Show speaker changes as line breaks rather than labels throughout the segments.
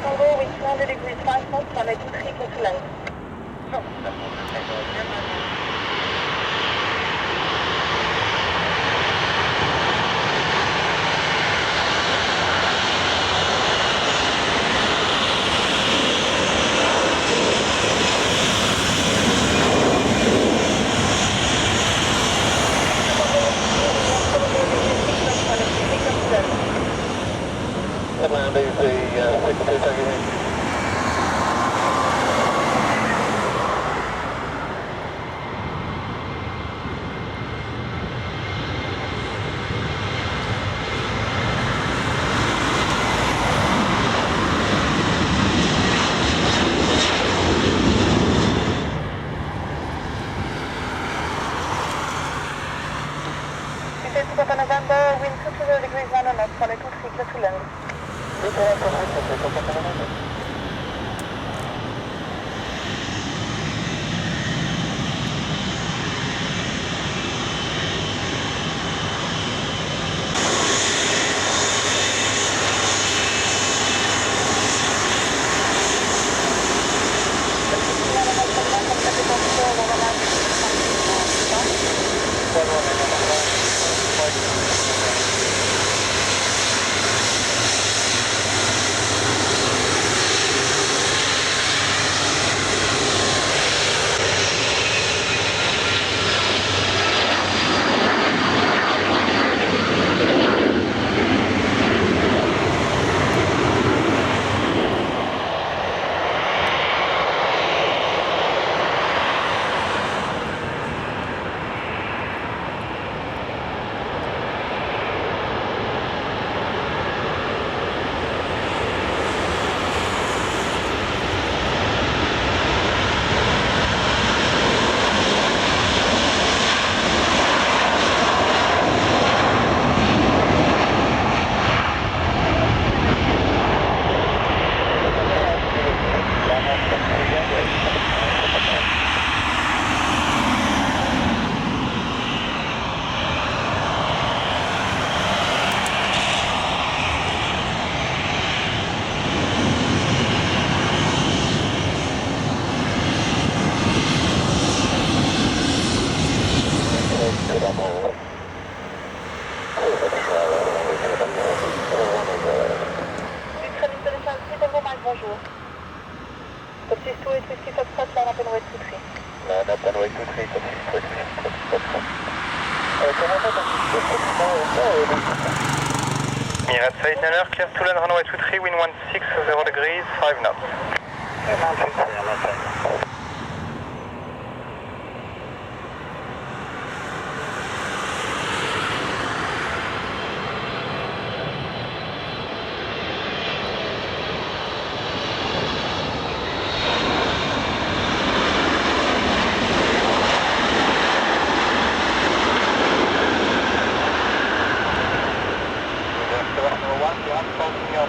Tango, wind 200 degrees 5 knots, runway 23 clear to land.
Land is the 62 Tango.
November, wind 20 degrees 9 knots, runway 23 clear to land. Bonjour. Taxi 280 Foxtrot, line up and wait 23.
Line up and wait 23, taxi 280 Foxtrot. Emirates Flight Niner, clear to land runway 23, wind 16, 0 degrees, 5 knots. Your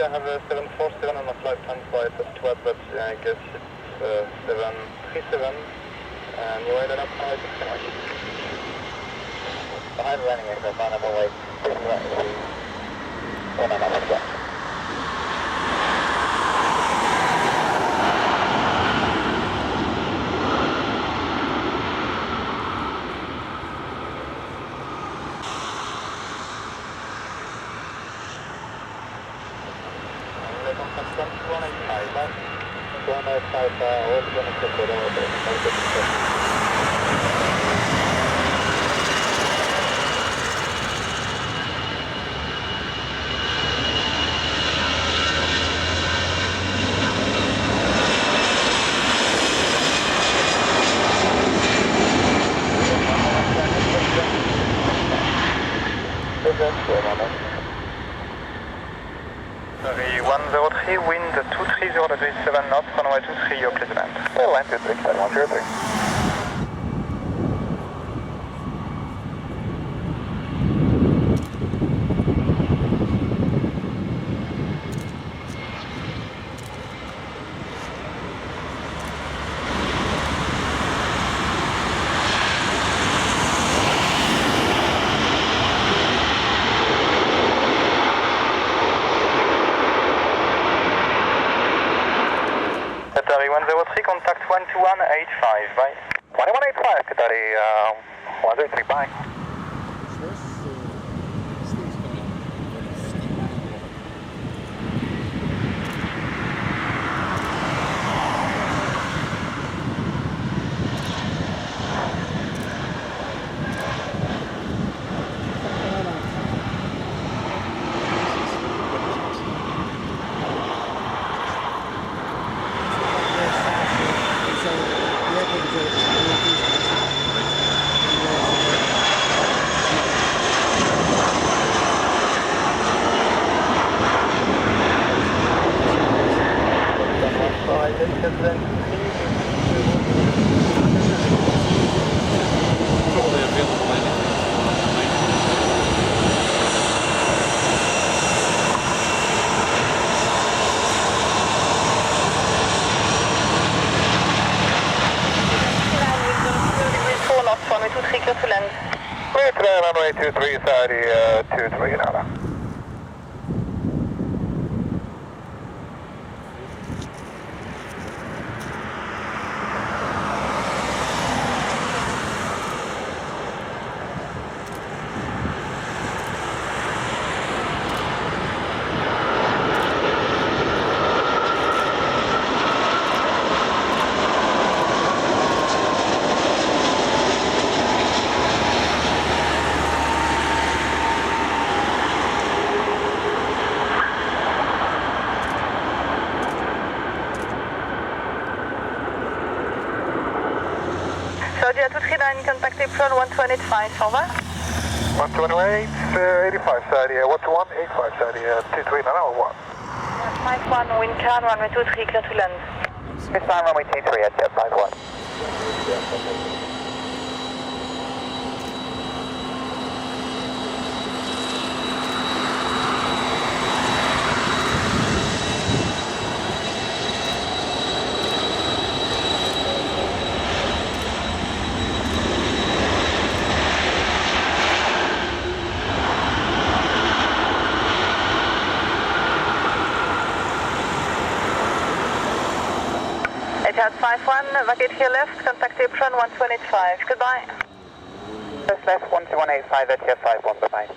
have a 747 on my flight plan flight at 12, but I guess it's 737. New Island up runway 23.
Behind landing aircraft on runway 23. One on runway 12.
Sorry, 103, wind 230 degrees 7 knots, runway 23, you're clear to land.
Land 23, 7103.
Qatari 103, contact 12185, bye.
2185, Qatari 103, bye.
Runway 23, clear to land.
Clear to land, runway 23, Saudi 23, Nala.
Saudi à toute line, contact April 128.5, au revoir.
128, 85, Saudi 12185, Saudi 23, Nala, or what?
51, wind calm, runway 23, clear to land.
This time runway T3 at 51.
Etihad 51, vacate here left, contact April 125. Goodbye.
First left 12185 at 51, bye-bye.